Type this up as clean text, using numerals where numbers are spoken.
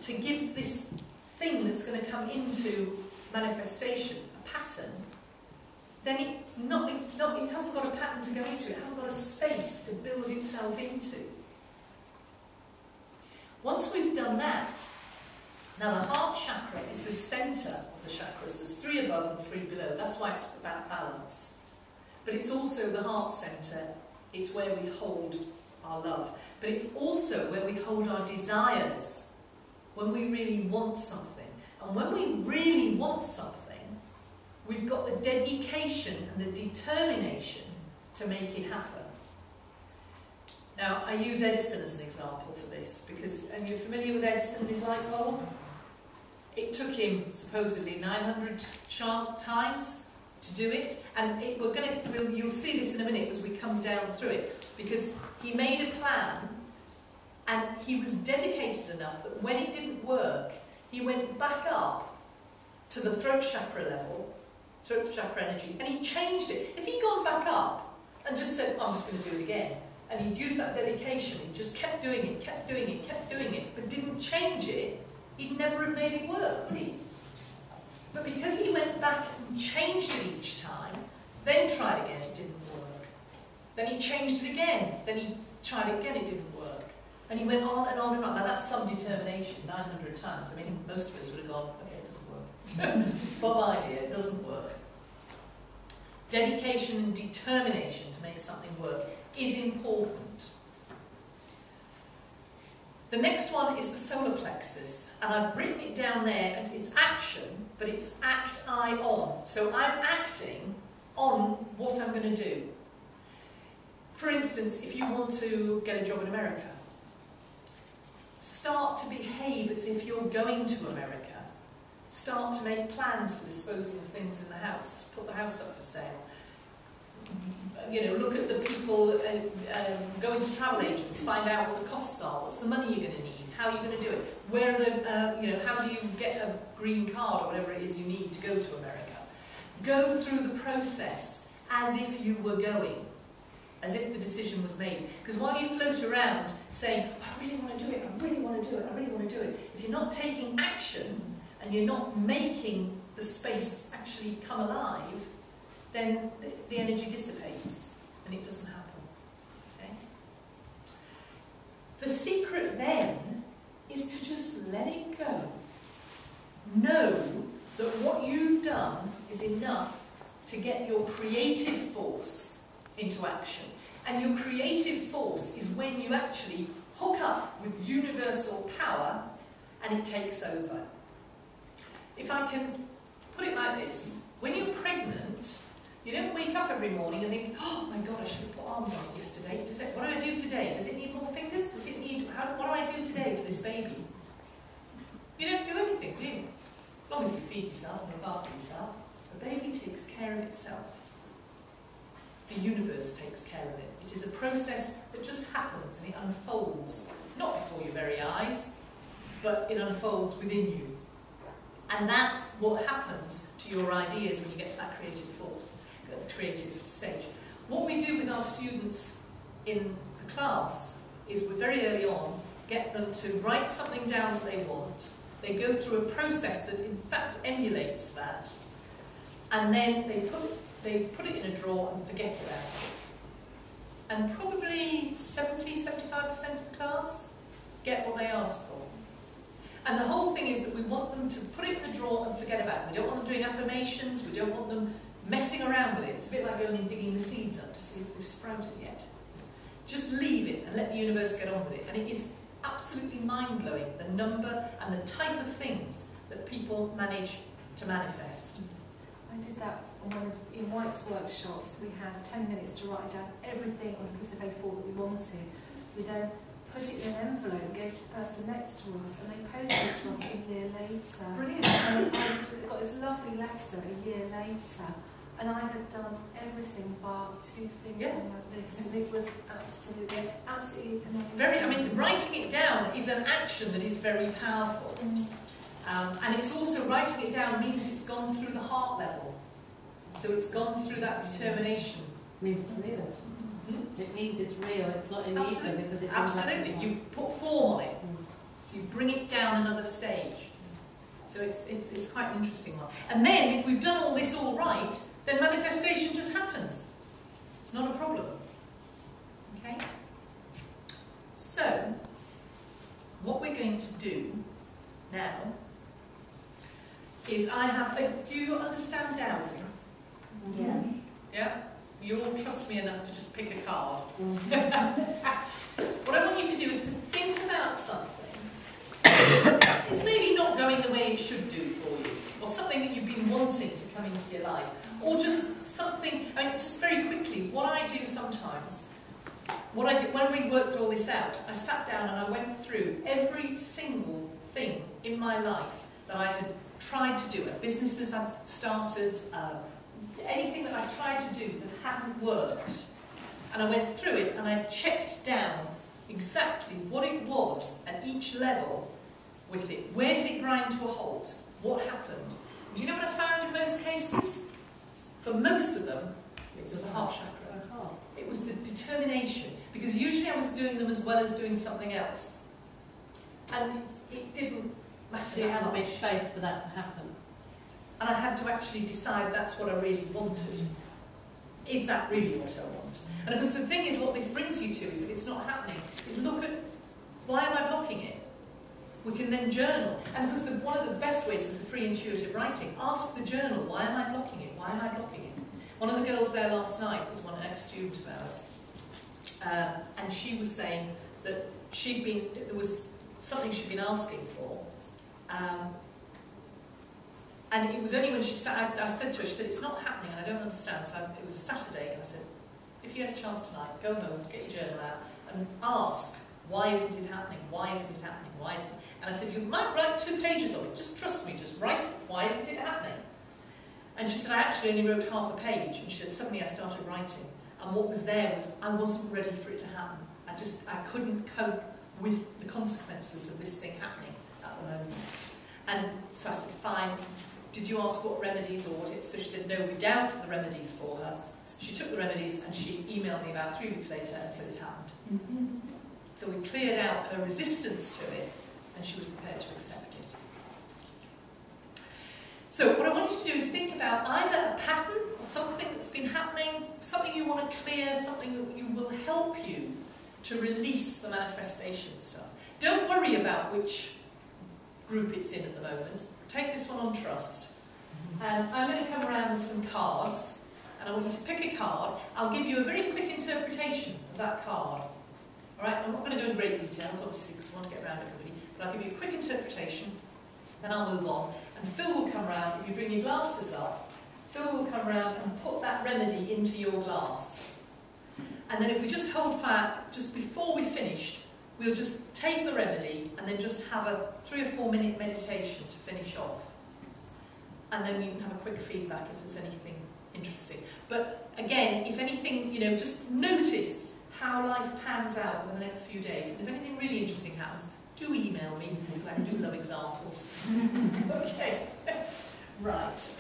to give this thing that's going to come into manifestation a pattern, then it hasn't got a pattern to go into, it hasn't got a space to build itself into. Once we've done that, now the heart chakra is the centre of the chakras. There's 3 above and 3 below. That's why it's about balance. But it's also the heart centre. It's where we hold our love. But it's also where we hold our desires, when we really want something. And when we really want something, we've got the dedication and the determination to make it happen. Now, I use Edison as an example for this, because, and you're familiar with Edison and his light bulb? It took him, supposedly, 900 times to do it, and you'll see this in a minute as we come down through it, because he made a plan, and he was dedicated enough that when it didn't work, he went back up to the throat chakra level, throat chakra energy, and he changed it. If he'd gone back up and just said, I'm just going to do it again, and he'd used that dedication, he just kept doing it, kept doing it, kept doing it, but didn't change it, he'd never have made it work, would he? But because he went back and changed it each time, then tried again, it didn't work. Then he changed it again, then he tried it again, it didn't work. And he went on and on and on. Now that's some determination, 900 times. I mean, most of us would have gone, okay, it doesn't work. But my dear, it doesn't work. Dedication and determination to make something work is important. The next one is the solar plexus, and I've written it down there as it's action, but it's act I on. So I'm acting on what I'm going to do. For instance, if you want to get a job in America, start to behave as if you're going to America. Start to make plans for disposing of things in the house. Put the house up for sale. You know, look at the people, go into travel agents, find out what the costs are, what's the money you're going to need, how you're going to do it, where are the, you know, how do you get a green card or whatever it is you need to go to America. Go through the process as if you were going, as if the decision was made. Because while you float around saying, I really want to do it, I really want to do it, I really want to do it, if you're not taking action and you're not making the space actually come alive, then the energy dissipates and it doesn't happen. Okay? The secret then is to just let it go. Know that what you've done is enough to get your creative force into action. And your creative force is when you actually hook up with universal power and it takes over. If I can put it like this, when you're pregnant, you don't wake up every morning and think, oh my God, I should have put arms on it yesterday. What do I do today? Does it need more fingers? Does it need, what do I do today for this baby? You don't do anything, do you? As long as you feed yourself and look after yourself, the baby takes care of itself. The universe takes care of it. It is a process that just happens and it unfolds, not before your very eyes, but it unfolds within you. And that's what happens to your ideas when you get to that creative force, the creative stage. What we do with our students in the class is we very early on get them to write something down that they want. They go through a process that in fact emulates that, and then they put it in a drawer and forget about it. And probably 70–75% of the class get what they ask for. And the whole thing is that we want them to put it in a drawer and forget about it. We don't want them doing affirmations, we don't want them messing around with it. It's a bit like going and digging the seeds up to see if they've sprouted yet. Just leave it and let the universe get on with it. And it is absolutely mind-blowing, the number and the type of things that people manage to manifest. I did that in White's workshops. We had 10 minutes to write down everything on a piece of A4 that we wanted. We then put it in an envelope and gave the person next to us, and they posted it to us a year later. Brilliant. And I got this lovely letter a year later, and I had done everything bar 2 things like this, and it was absolutely amazing. I mean, writing it down is an action that is very powerful. And it's also, writing it down means it's gone through the heart level. So it's gone through that determination. Means it's real. It means it's real, it's not in ether because it's absolutely. You put form on it. So you bring it down another stage. So it's quite an interesting one. And then, if we've done all this all right, then manifestation just happens. It's not a problem. Okay? So, what we're going to do now is do you understand dowsing? Yeah. Yeah? You all trust me enough to just pick a card. What I want you to do is to think about something it's maybe not going the way it should do for you, or something that you've been wanting to come into your life, or just something, just very quickly, what I do sometimes, what I did when we worked all this out, I sat down and I went through every single thing in my life that I had tried to do, businesses I'd started, anything that I tried to do that hadn't worked. And I went through it and I checked down exactly what it was at each level with it. Where did it grind to a halt? What happened? Do you know what I found in most cases? For most of them, it was the heart chakra. It was the determination. Because usually I was doing them as well as doing something else. And it didn't matter. So you had a big space for that to happen. And I had to actually decide that's what I really wanted. Is that really what I want? And because the thing is, what this brings you to is, if it's not happening, is look at, why am I blocking it? We can then journal. And because one of the best ways is the free intuitive writing. Ask the journal, why am I blocking it? Why am I blocking it? One of the girls there last night was one ex-student of ours. And she was saying that there was something she'd been asking for. And it was only when she sat, I said to her, she said, it's not happening and I don't understand. So it was a Saturday and I said, if you had a chance tonight, go home, get your journal out and ask, why isn't it happening? Why isn't it happening? Why isn't it? And I said, you might write 2 pages of it, just trust me, just write it. Why isn't it happening? And she said, I actually only wrote half a page. And she said, suddenly I started writing. And what was there was, I wasn't ready for it to happen. I couldn't cope with the consequences of this thing happening at the moment. And so I said, fine. Did you ask what remedies or what it? So she said, no, we doused the remedies for her. She took the remedies and she emailed me about 3 weeks later and said it's happened. So we cleared out her resistance to it and she was prepared to accept it. So what I want you to do is think about either a pattern or something that's been happening, something you want to clear, something that will help you to release the manifestation stuff. Don't worry about which group it's in at the moment. Take this one on trust. And I'm going to come around with some cards. And I want you to pick a card. I'll give you a very quick interpretation of that card. Alright, I'm not going to go in great details, obviously, because I want to get around everybody. But I'll give you a quick interpretation, then I'll move on. And Phil will come round. If you bring your glasses up, Phil will come round and put that remedy into your glass. And then if we just hold fire, just before we finished, we'll just take the remedy and then just have a 3 or 4 minute meditation to finish off. And then we can have a quick feedback if there's anything interesting. But again, if anything, just notice how life pans out in the next few days. And if anything really interesting happens, do email me, because I do love examples. Okay. Right.